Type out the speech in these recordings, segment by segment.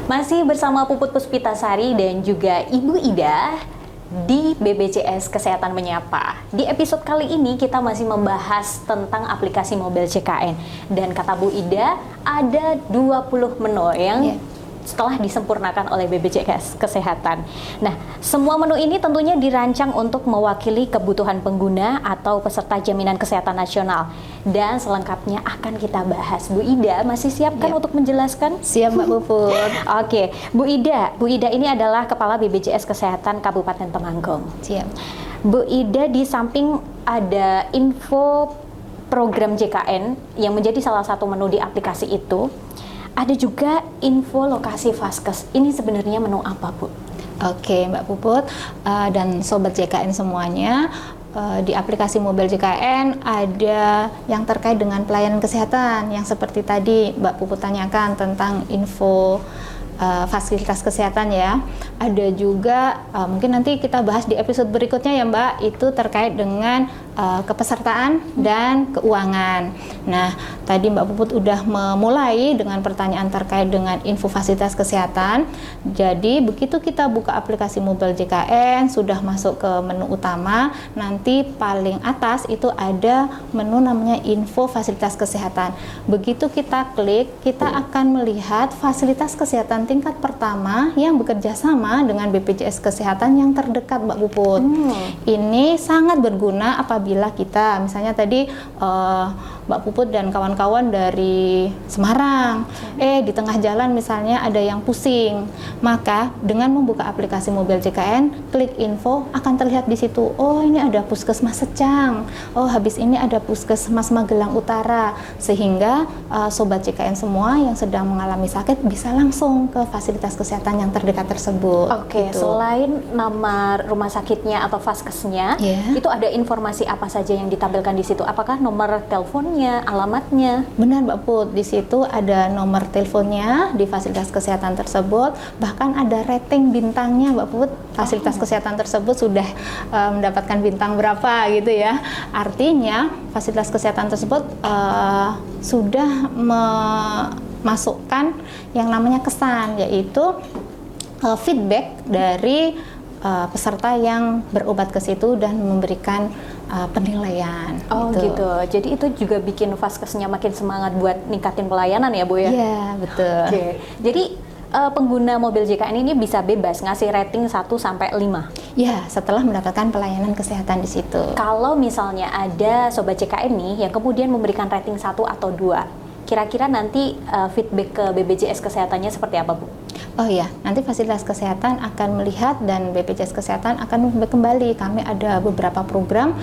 Masih bersama Puput Puspitasari dan juga Ibu Ida di BPJS Kesehatan Menyapa. Di episode kali ini kita masih membahas tentang aplikasi Mobile JKN. Dan kata Bu Ida, ada 20 menu yang setelah disempurnakan oleh BPJS Kesehatan. Nah, semua menu ini tentunya dirancang untuk mewakili kebutuhan pengguna atau peserta jaminan kesehatan nasional. Dan selengkapnya akan kita bahas. Bu Ida, masih siapkan untuk menjelaskan? Siap, Mbak Puput. Oke, Bu Ida ini adalah Kepala BPJS Kesehatan Kabupaten Temanggung. Siap. Bu Ida, di samping ada info program JKN yang menjadi salah satu menu di aplikasi itu, ada juga info lokasi Vaskes. Ini sebenarnya menu apa, Bu? Oke, Mbak Puput dan Sobat JKN semuanya, di aplikasi Mobile JKN ada yang terkait dengan pelayanan kesehatan yang seperti tadi Mbak Puput tanyakan tentang info fasilitas kesehatan ya. Ada juga mungkin nanti kita bahas di episode berikutnya ya Mbak, itu terkait dengan kepesertaan dan keuangan. Nah, tadi Mbak Puput udah memulai dengan pertanyaan terkait dengan info fasilitas kesehatan. Jadi begitu kita buka aplikasi Mobile JKN, sudah masuk ke menu utama, nanti paling atas itu ada menu namanya info fasilitas kesehatan. Begitu kita klik, kita akan melihat fasilitas kesehatan tingkat pertama yang bekerja sama dengan BPJS Kesehatan yang terdekat, Mbak Puput. Ini sangat berguna apabila kita, misalnya tadi Mbak Puput dan kawan-kawan dari Semarang, di tengah jalan misalnya ada yang pusing, maka dengan membuka aplikasi Mobile JKN, klik info, akan terlihat di situ, oh ini ada Puskesmas Secang, oh habis ini ada Puskesmas Magelang Utara, sehingga Sobat JKN semua yang sedang mengalami sakit bisa langsung ke fasilitas kesehatan yang terdekat tersebut. Oke, gitu. Selain nama rumah sakitnya atau Vaskesnya, itu ada informasi apa saja yang ditampilkan di situ? Apakah nomor teleponnya, alamatnya? Benar, Mbak Put, di situ ada nomor teleponnya di fasilitas kesehatan tersebut, bahkan ada rating bintangnya, Mbak Put. Fasilitas kesehatan tersebut sudah mendapatkan bintang berapa gitu ya. Artinya fasilitas kesehatan tersebut sudah memasukkan yang namanya kesan, yaitu feedback dari peserta yang berobat ke situ dan memberikan penilaian. Oh gitu. Jadi itu juga bikin Vaskesnya makin semangat buat ningkatin pelayanan ya, Bu ya? Iya, betul. Oke. Jadi pengguna mobil JKN ini bisa bebas ngasih rating 1 sampai 5. Ya, setelah mendapatkan pelayanan kesehatan di situ. Kalau misalnya ada Sobat JKN nih yang kemudian memberikan rating 1 atau 2, kira-kira nanti feedback ke BPJS Kesehatannya seperti apa, Bu? Oh iya, nanti fasilitas kesehatan akan melihat dan BPJS Kesehatan akan kembali. Kami ada beberapa program,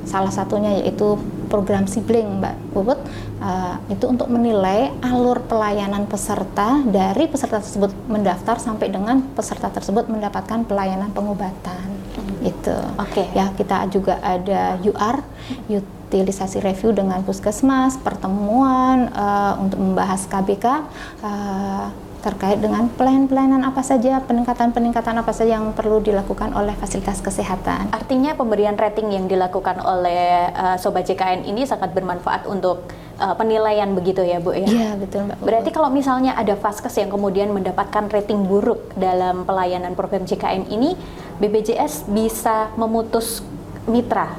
salah satunya yaitu program sibling, Mbak Puput, itu untuk menilai alur pelayanan peserta dari peserta tersebut mendaftar sampai dengan peserta tersebut mendapatkan pelayanan pengobatan. Itu. Oke. Ya, kita juga ada UR, utilisasi review dengan puskesmas, pertemuan untuk membahas KBK terkait dengan pelayanan apa saja, peningkatan apa saja yang perlu dilakukan oleh fasilitas kesehatan. Artinya pemberian rating yang dilakukan oleh Sobat JKN ini sangat bermanfaat untuk penilaian begitu ya, Bu ya? Iya, betul, Mbak. Berarti kalau misalnya ada Vaskes yang kemudian mendapatkan rating buruk dalam pelayanan program JKN ini, BPJS bisa memutus mitra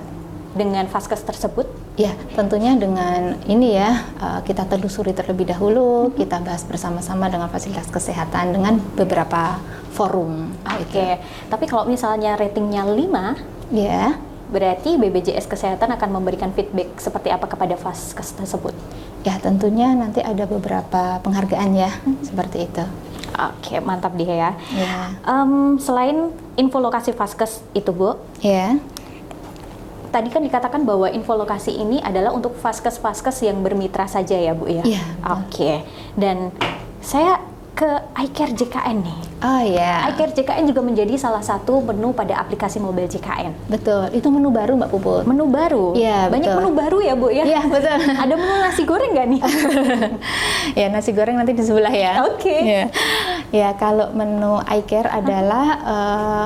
dengan Vaskes tersebut? Ya, tentunya dengan ini ya, kita telusuri terlebih dahulu, kita bahas bersama-sama dengan fasilitas kesehatan dengan beberapa forum. Oke. Tapi kalau misalnya ratingnya 5, ya, berarti BPJS Kesehatan akan memberikan feedback seperti apa kepada Vaskes tersebut? Ya, tentunya nanti ada beberapa penghargaan ya, seperti itu. Oke, mantap dia ya. Ya. Selain info lokasi Vaskes itu, Bu, Ya. tadi kan dikatakan bahwa info lokasi ini adalah untuk Vaskes-Vaskes yang bermitra saja ya, Bu ya? Iya. Oke. Dan saya ke iCare JKN nih. Oh ya, iCare JKN juga menjadi salah satu menu pada aplikasi mobil JKN. betul. Itu menu baru Mbak Puput. Menu baru? Iya, Banyak betul. menu baru ya Bu ya? Iya, betul. Ada menu nasi goreng nggak nih? Ya, nasi goreng nanti di sebelah ya. Oke. Ya. Ya, kalau menu iCare adalah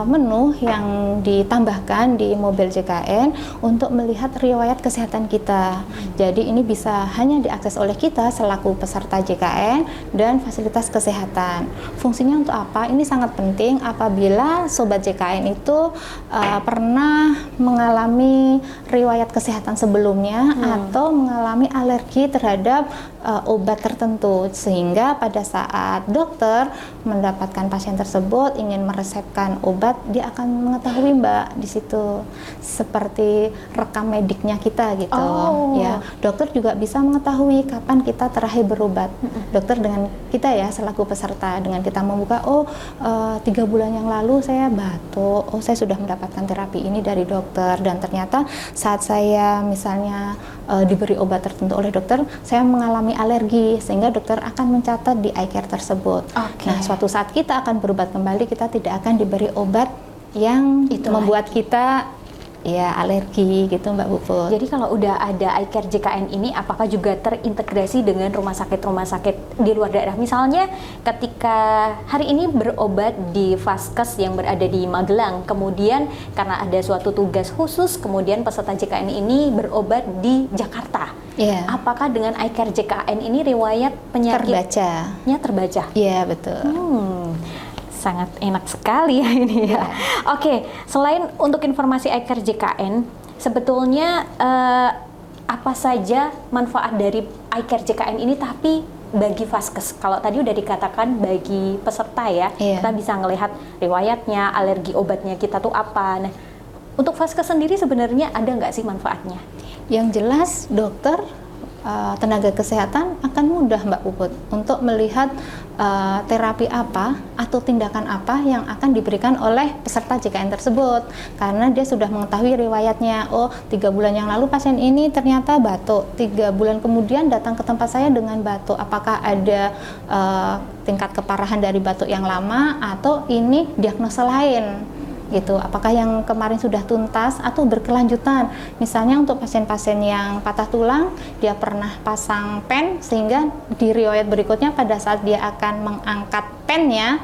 menu yang ditambahkan di mobil JKN untuk melihat riwayat kesehatan kita. Jadi ini bisa hanya diakses oleh kita selaku peserta JKN dan fasilitas kesehatan. Fungsinya untuk apa? Ini sangat penting apabila sobat JKN itu pernah mengalami riwayat kesehatan sebelumnya atau mengalami alergi terhadap obat tertentu, sehingga pada saat dokter mendapatkan pasien tersebut ingin meresepkan obat, dia akan mengetahui Mbak di situ seperti rekam mediknya kita gitu. Oh. Ya, dokter juga bisa mengetahui kapan kita terakhir berobat. Dokter dengan kita ya selaku peserta, dengan kita membuka 3 bulan yang lalu saya batuk, saya sudah mendapatkan terapi ini dari dokter, dan ternyata saat saya misalnya diberi obat tertentu oleh dokter, saya mengalami alergi, sehingga dokter akan mencatat di iCare tersebut. Oke. Nah, suatu saat kita akan berobat kembali, kita tidak akan diberi obat yang membuat kita ya alergi gitu Mbak Puput. Jadi kalau udah ada iCare JKN ini, apakah juga terintegrasi dengan rumah sakit di luar daerah? Misalnya ketika hari ini berobat di Vaskes yang berada di Magelang, kemudian karena ada suatu tugas khusus, kemudian peserta JKN ini berobat di Jakarta. Iya. Apakah dengan iCare JKN ini riwayat penyakitnya terbaca? Iya, betul. Sangat enak sekali ya ini ya. Oke, selain untuk informasi iCare JKN, sebetulnya apa saja manfaat dari iCare JKN ini tapi bagi Vaskes? Kalau tadi udah dikatakan bagi peserta ya, kita bisa ngelihat riwayatnya, alergi obatnya kita tuh apa. Nah, untuk Vaskes sendiri sebenarnya ada nggak sih manfaatnya? Yang jelas dokter, tenaga kesehatan akan mudah Mbak Puput untuk melihat terapi apa atau tindakan apa yang akan diberikan oleh peserta JKN tersebut, karena dia sudah mengetahui riwayatnya. 3 bulan yang lalu pasien ini ternyata batuk, 3 bulan kemudian datang ke tempat saya dengan batuk. Apakah ada tingkat keparahan dari batuk yang lama atau ini diagnosa lain gitu, apakah yang kemarin sudah tuntas atau berkelanjutan. Misalnya untuk pasien-pasien yang patah tulang, dia pernah pasang pen, sehingga di riwayat berikutnya pada saat dia akan mengangkat pennya,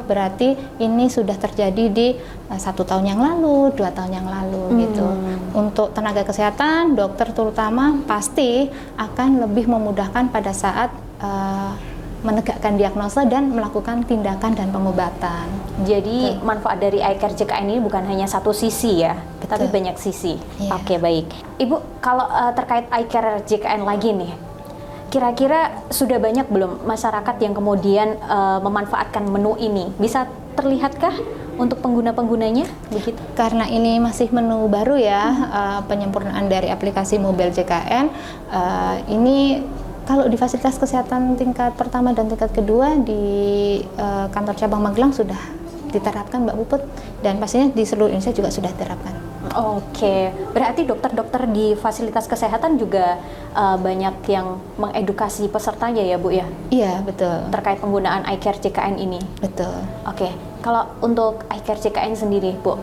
berarti ini sudah terjadi di 1 tahun yang lalu, 2 tahun yang lalu gitu. Untuk tenaga kesehatan, dokter terutama pasti akan lebih memudahkan pada saat menegakkan diagnosa dan melakukan tindakan dan pengobatan. Jadi manfaat dari iCare JKN ini bukan hanya satu sisi ya, tapi banyak sisi. Iya. Oke, baik. Ibu, kalau terkait iCare JKN lagi nih, kira-kira sudah banyak belum masyarakat yang kemudian memanfaatkan menu ini? Bisa terlihatkah untuk pengguna-penggunanya begitu? Karena ini masih menu baru ya, penyempurnaan dari aplikasi mobil JKN, ini kalau di fasilitas kesehatan tingkat pertama dan tingkat kedua di kantor cabang Magelang sudah diterapkan Mbak Puput, dan pastinya di seluruh Indonesia juga sudah diterapkan. Oke, berarti dokter-dokter di fasilitas kesehatan juga banyak yang mengedukasi pesertanya ya Bu ya? Iya, betul. Terkait penggunaan iCare JKN ini? Betul. Oke, kalau untuk iCare JKN sendiri Bu,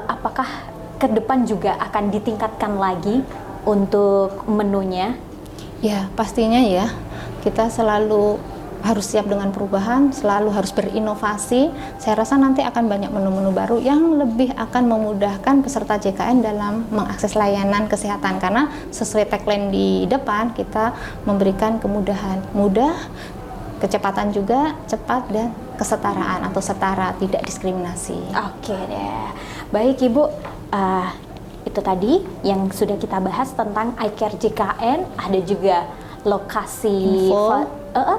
apakah ke depan juga akan ditingkatkan lagi untuk menunya? Ya, pastinya ya, kita selalu harus siap dengan perubahan, selalu harus berinovasi. Saya rasa nanti akan banyak menu-menu baru yang lebih akan memudahkan peserta JKN dalam mengakses layanan kesehatan, karena sesuai tagline di depan, kita memberikan kemudahan, mudah, kecepatan juga, cepat, dan kesetaraan atau setara, tidak diskriminasi. Oke deh, baik Ibu. Itu tadi yang sudah kita bahas tentang iCare JKN, ada juga lokasi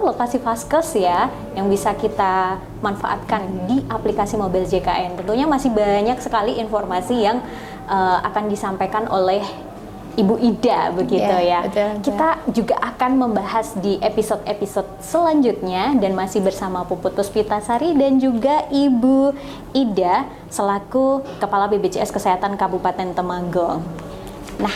lokasi Vaskes ya yang bisa kita manfaatkan di aplikasi mobil JKN. Tentunya masih banyak sekali informasi yang akan disampaikan oleh Ibu Ida begitu ya. Betul. Kita juga akan membahas di episode-episode selanjutnya, dan masih bersama Puput Puspitasari dan juga Ibu Ida selaku Kepala BPJS Kesehatan Kabupaten Temanggung. Nah,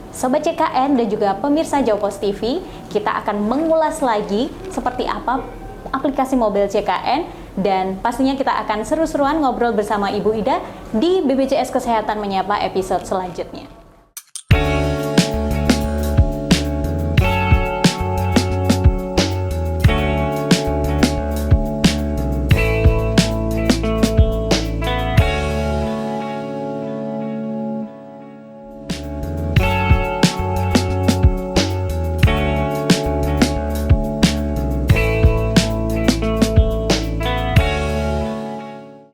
Sobat JKN dan juga pemirsa Jawa Pos TV, kita akan mengulas lagi seperti apa aplikasi mobil JKN Dan pastinya kita akan seru-seruan ngobrol bersama Ibu Ida di BPJS Kesehatan Menyapa episode selanjutnya.